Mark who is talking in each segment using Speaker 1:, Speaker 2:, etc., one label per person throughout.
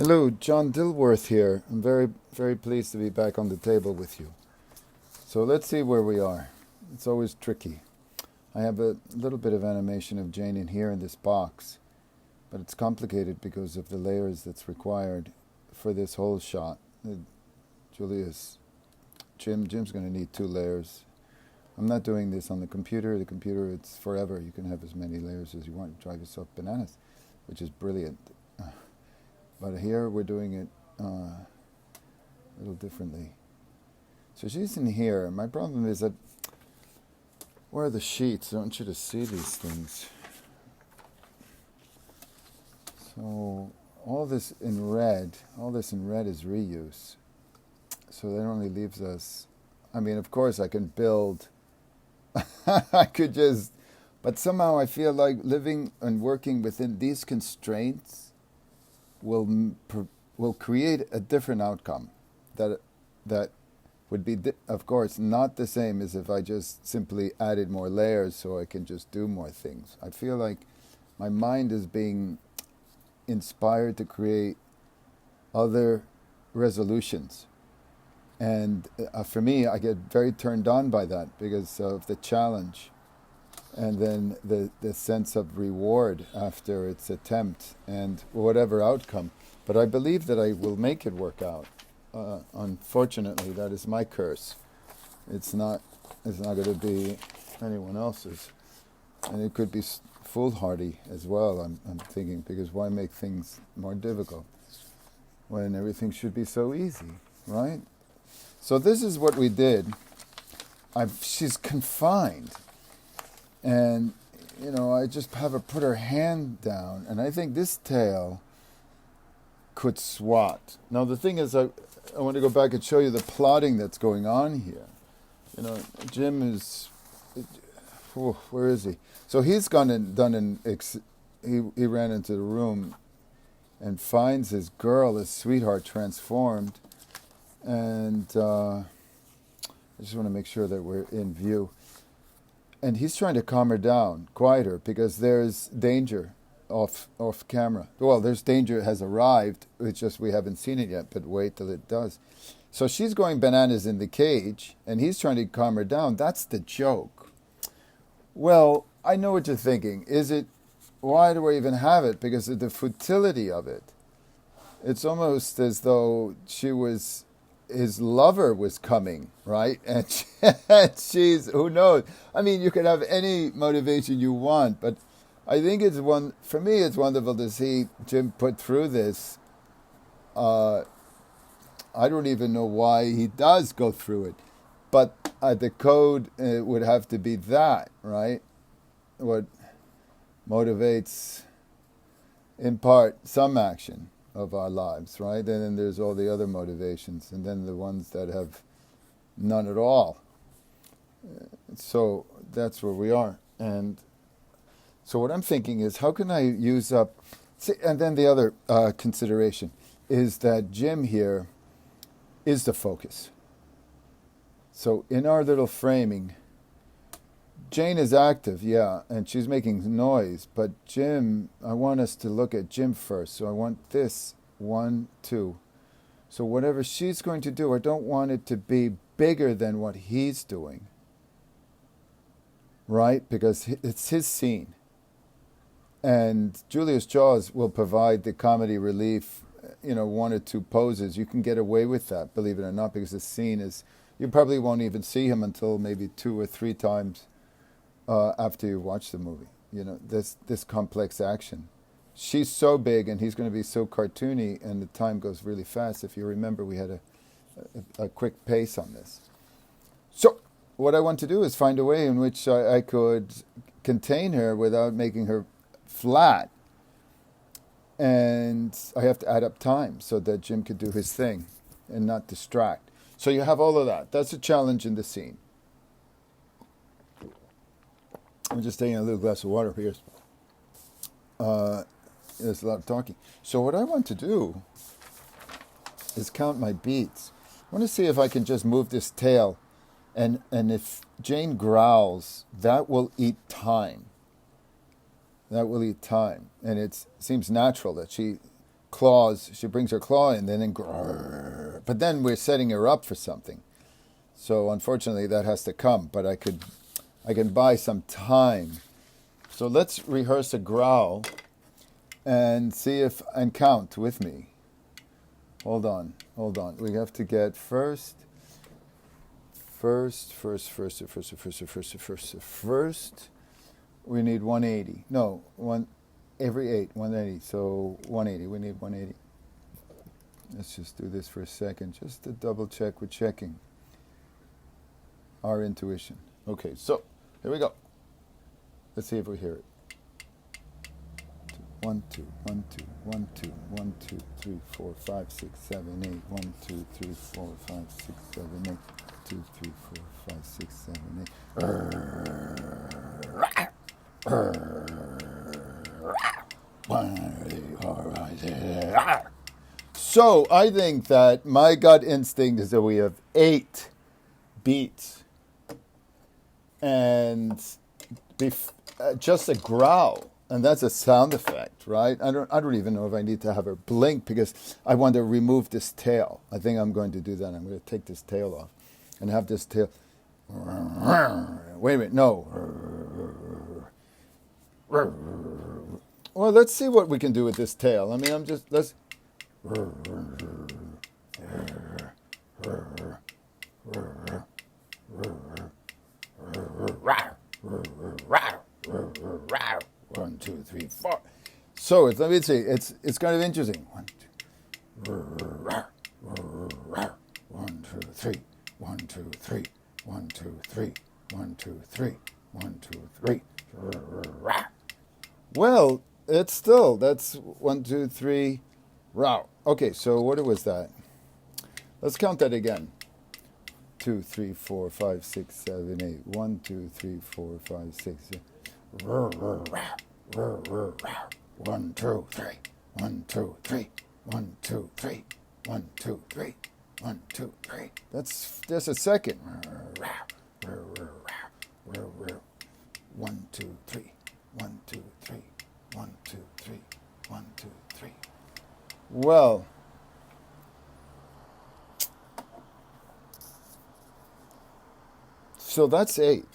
Speaker 1: Hello, John Dilworth here. I'm very pleased to be back on the table with you. So let's see where we are. It's always tricky. I have a little bit of animation of Jane in here in this box, but it's complicated because of the layers that's required for this whole shot. Jim's going to need 2 layers. I'm not doing this on the computer. The computer, it's forever. You can have as many layers as you want. Drive yourself bananas, which is brilliant. But here we're doing it a little differently. So she's in here. My problem is that, where are the sheets? I want you to see these things. So all this in red is reuse. So that only leaves us, I mean, of course I can build, I could just, but somehow I feel like living and working within these constraints will create a different outcome that would be, of course, not the same as if I just simply added more layers so I can just do more things. I feel like my mind is being inspired to create other resolutions. And for me, I get very turned on by that because of the challenge. And then the sense of reward after its attempt and whatever outcome. But I believe that I will make it work out. Unfortunately, that is my curse. It's not going to be anyone else's. And it could be foolhardy as well, I'm thinking, because why make things more difficult when everything should be so easy, right? So this is what we did. She's confined. And, I just have her put her hand down. And I think this tail could swat. Now, the thing is, I want to go back and show you the plotting that's going on here. Jim is... where is he? So he's gone and done he ran into the room and finds his girl, his sweetheart, transformed. And I just want to make sure that we're in view. And he's trying to calm her down, quiet her, because there's danger off camera. Well, there's danger has arrived. It's just we haven't seen it yet, but wait till it does. So she's going bananas in the cage, and he's trying to calm her down. That's the joke. Well, I know what you're thinking. Why do I even have it? Because of the futility of it. It's almost as though his lover was coming, right? And she's, who knows? I mean, you could have any motivation you want, but I think for me, it's wonderful to see Jim put through this. I don't even know why he does go through it, but the code would have to be that, right? What motivates, in part, some action of our lives, right? And then there's all the other motivations, and then the ones that have none at all. So that's where we are. And so what I'm thinking is, how can I use up... and then the other consideration is that Jim here is the focus. So in our little framing, Jane is active, yeah, and she's making noise, but Jim, I want us to look at Jim first. So I want this, 1, 2. So whatever she's going to do, I don't want it to be bigger than what he's doing, right? Because it's his scene. And Julius Jaws will provide the comedy relief, 1 or 2 poses. You can get away with that, believe it or not, because the scene is, you probably won't even see him until maybe 2 or 3 times after you watch the movie. This complex action. She's so big and he's going to be so cartoony, and the time goes really fast. If you remember, we had a quick pace on this. So what I want to do is find a way in which I could contain her without making her flat. And I have to add up time so that Jim could do his thing and not distract. So you have all of that. That's a challenge in the scene. I'm just taking a little glass of water here. There's a lot of talking. So what I want to do is count my beats. I want to see if I can just move this tail. And if Jane growls, that will eat time. That will eat time. And it seems natural that she claws. She brings her claw in, then grrr. But then we're setting her up for something. So unfortunately, that has to come. But I can buy some time. So let's rehearse a growl and see if and count with me. Hold on. We have to get first. We need 180. No, every 8, 180. So 180. We need 180. Let's just do this for a second, just to double check. We're checking our intuition. Okay, so here we go. Let's see if we hear it. 1, 2, 1, 2, 1, 2, 1, 2, 3, 4, 5, 6, 7, 8. 1, 2, 3, 4, 5, 6, 7, 8. 2, 3, 4, 5, 6, 7, 8. So I think that my gut instinct is that we have 8 beats and just a growl. And that's a sound effect, right? I don't even know if I need to have her blink because I want to remove this tail. I think I'm going to do that. I'm going to take this tail off and have this tail. Wait a minute, no. Well, let's see what we can do with this tail. I mean, let's. 1, 2, 3, 4. So let me see. It's kind of interesting. 1, 2, 3. 1, 2, 3. 1, 2, 3. 1, 2, 3. 1, 2, 3. Well, that's 1, 2, 3. Wow. Okay, so what was that? Let's count that again. 2, 3, 4, 5, 6, 7, 8. 1, 2, 3, 4, 5, 6, 7. 1, 2, 3. 1, 2, 3. 1, 2, 3. 1, 2, 3. 1, 2, 3. That's just a second. 1, 2, 3. 1, 2, 3. 1, 2, 3. 1, 2, 3. Well, so that's 8.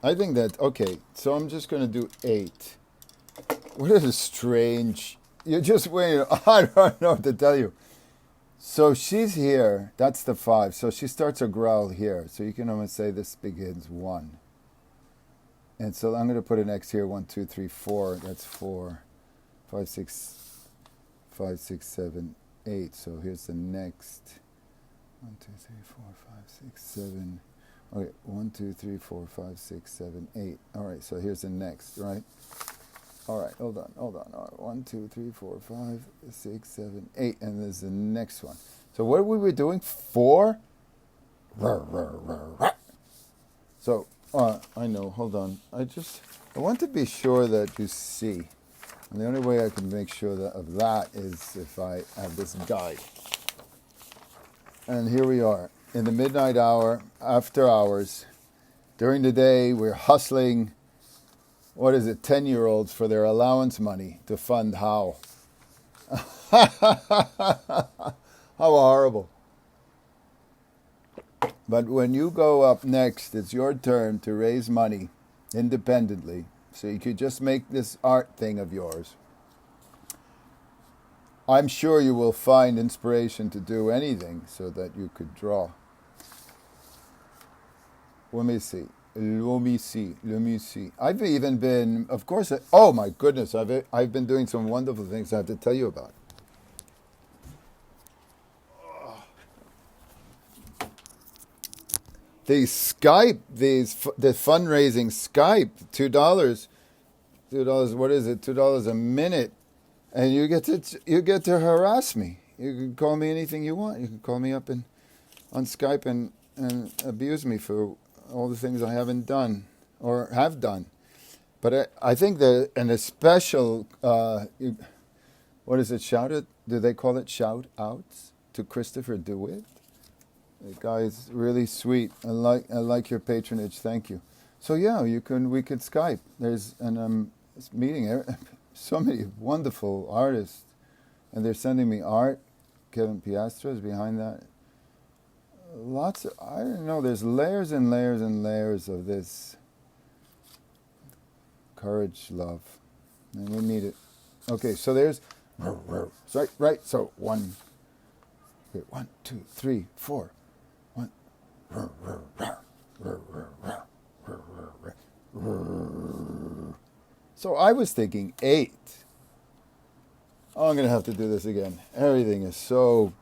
Speaker 1: I think that, okay, so I'm just going to do 8. What is a strange, you just wait, I don't know what to tell you. So she's here, that's the 5. So she starts her growl here. So you can almost say this begins 1. And so I'm going to put an X here, 1, 2, 3, 4. That's 4, 5, 6, 7, 8. So here's the next. 1, 2, 3, 4, 5, 6, 7. Okay, 1, 2, 3, 4, 5, 6, 7, 8. All right, so here's the next, right? All right, hold on. All right, 1, 2, 3, 4, 5, 6, 7, 8. And there's the next one. So what were we doing? 4? So, I know, hold on. I want to be sure that you see. And the only way I can make sure of that is if I have this guide. And here we are. In the midnight hour, after hours, during the day, we're hustling, 10-year-olds for their allowance money to fund HOWL. How horrible. But when you go up next, it's your turn to raise money independently. So you could just make this art thing of yours. I'm sure you will find inspiration to do anything so that you could draw. Let me see. I've even been, of course, oh my goodness, I've been doing some wonderful things I have to tell you about. The fundraising Skype, $2, what is it? $2 a minute, and you get to harass me. You can call me anything you want. You can call me up on Skype and abuse me for all the things I haven't done or have done. But I think that an especial, what is it, do they call it shout outs to Christopher DeWitt? The guy is really sweet. I like your patronage. Thank you. So yeah, we could Skype. There's meeting so many wonderful artists And they're sending me art. Kevin Piastra is behind that. Lots of, I don't know, there's layers and layers and layers of this courage, love. And we need it. Okay, so there's, right, so 1, 2, 3, 4. 1. So I was thinking 8. Oh, I'm going to have to do this again. Everything is so...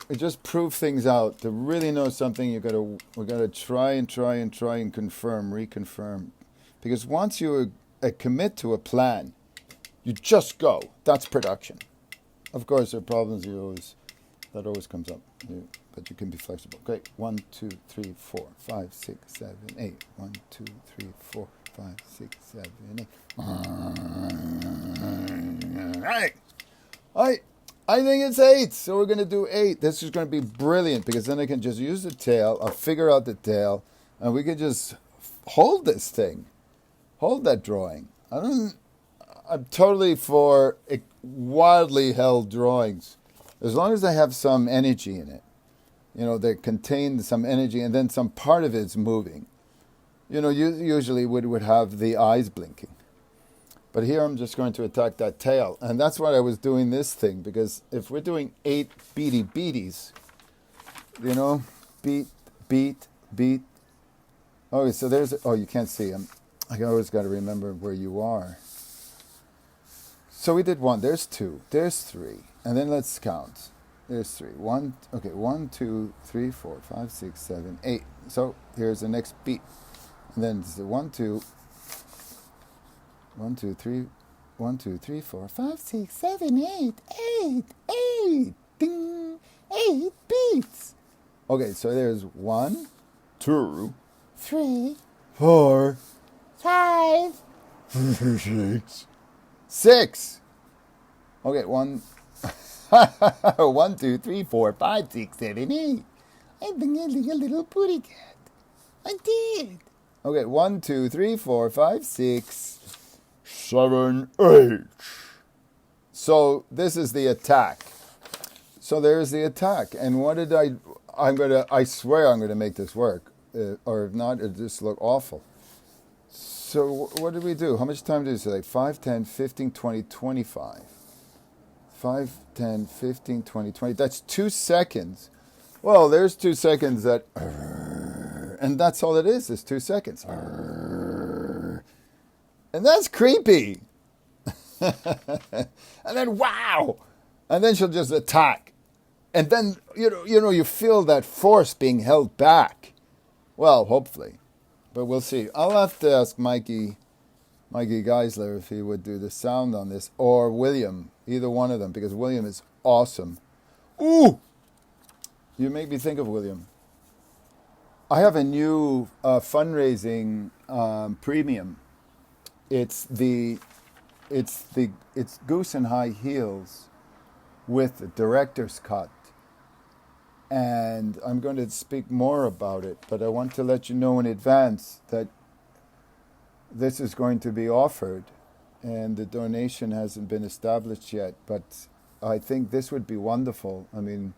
Speaker 1: It just prove things out. To really know something, we gotta try and confirm, reconfirm. Because once you commit to a plan, you just go. That's production. Of course, there are problems that always comes up. But you can be flexible. Great. 1, 2, 3, 4, 5, 6, 7, 8. 1, 2, 3, 4, 5, 6, 7, 8. I think it's 8, so we're going to do 8. This is going to be brilliant because then I can just use the tail. I'll figure out the tail, and we can just hold this thing, hold that drawing. I'm totally for wildly held drawings, as long as they have some energy in it. They contain some energy, and then some part of it's moving. You usually would have the eyes blinking. But here I'm just going to attack that tail. And that's why I was doing this thing. Because if we're doing 8 beaties, beat. Oh, so you can't see them. I always got to remember where you are. So we did 1. There's 2. There's 3. And then let's count. There's 3. 1, 2, 3, 4, 5, 6, 7, 8. So here's the next beat. And then it's the 1, 2, 3, 1, 2, 3, 4, 5, 6, 7, 8. Ding. 8 beats. Okay, so there's 1, 2, 3, 4, 5, 6. Okay, 1, 1, 2, 3, 4, 5, 6, 7, 8. I'm being a little booty cat. I did. Okay, 1, 2, 3, 4, 5, 6. 7, 8. So this is the attack. So there's the attack. And what did I swear I'm going to make this work. Or if not, it'll just look awful. So what did we do? How much time did it say? 5, 10, 15, 20, 25. 5, 10, 15, 20, 20. That's 2 seconds. Well, there's 2 seconds that... And that's all it is 2 seconds. And that's creepy. And then, wow. And then she'll just attack. And then, you feel that force being held back. Well, hopefully. But we'll see. I'll have to ask Mikey Geisler if he would do the sound on this. Or William. Either one of them. Because William is awesome. Ooh! You make me think of William. I have a new fundraising premium. It's Goose in High Heels with the director's cut. And I'm going to speak more about it, but I want to let you know in advance that this is going to be offered, and the donation hasn't been established yet, but I think this would be wonderful. I mean,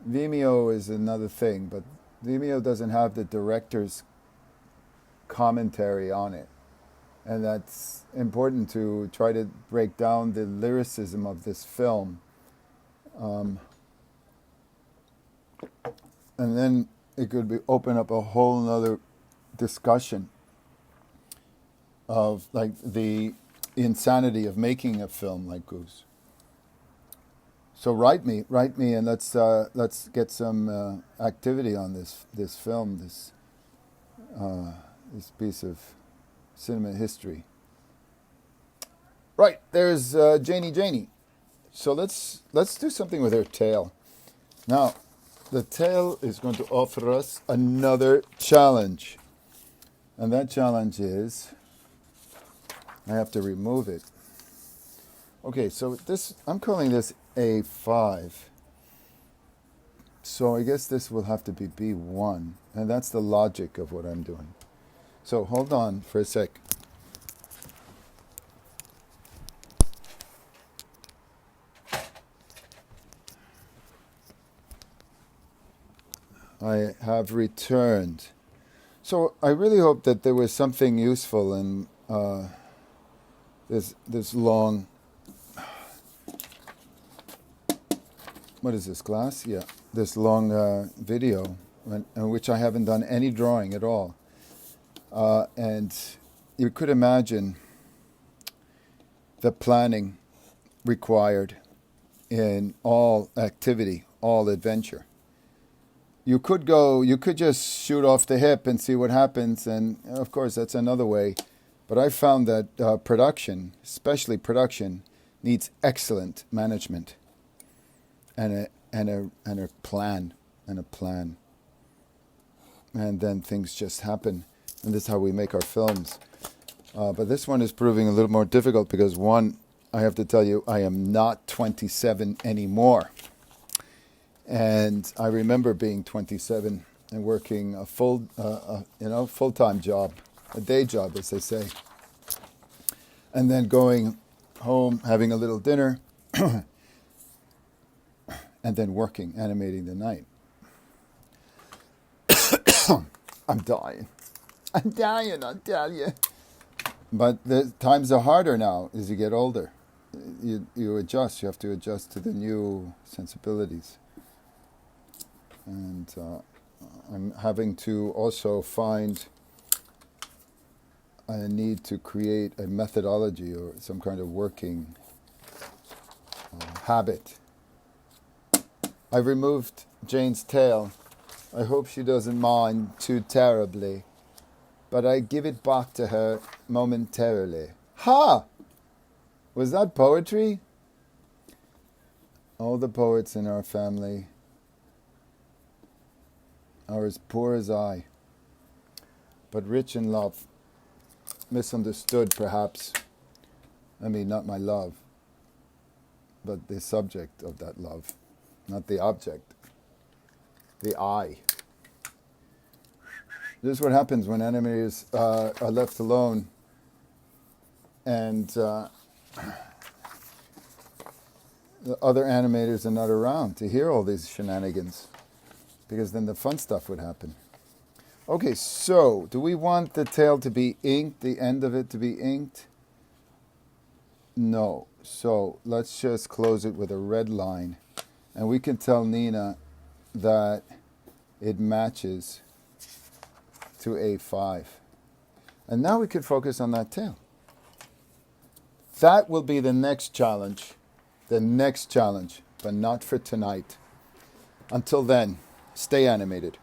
Speaker 1: Vimeo is another thing, but Vimeo doesn't have the director's commentary on it. And that's important to try to break down the lyricism of this film. And then it could open up a whole nother discussion of like the insanity of making a film like Goose. So write me, and let's get some activity on this film, this piece of cinema history. Right, there's Janie. So let's do something with her tail. Now, the tail is going to offer us another challenge. And that challenge is, I have to remove it. Okay, so I'm calling this A5. So I guess this will have to be B1. And that's the logic of what I'm doing. So hold on for a sec. I have returned. So I really hope that there was something useful in this long. What is this, glass? Yeah, this long video in which I haven't done any drawing at all, and you could imagine the planning required in all activity, all adventure. You could just shoot off the hip and see what happens, and of course that's another way. But I found that production, especially production, needs excellent management and a plan, and then things just happen, and this is how we make our films. But this one is proving a little more difficult because, one, I have to tell you, I am not 27 anymore. And I remember being 27 and working a full-time job, a day job, as they say. And then going home, having a little dinner, and then working, animating the night. I'm dying, I'll tell you. But the times are harder now as you get older. You adjust. You have to adjust to the new sensibilities. And I'm having to also find a need to create a methodology or some kind of working habit. I removed Jane's tail. I hope she doesn't mind too terribly, but I give it back to her momentarily. Ha! Was that poetry? All the poets in our family are as poor as I, but rich in love. Misunderstood, perhaps. I mean, not my love, but the subject of that love, not the object, the I. This is what happens when animators are left alone and the other animators are not around to hear all these shenanigans, because then the fun stuff would happen. Okay, so do we want the tail to be inked, the end of it to be inked? No. So let's just close it with a red line. And we can tell Nina that it matches to A5. And now we can focus on that tail. That will be the next challenge, but not for tonight. Until then, stay animated.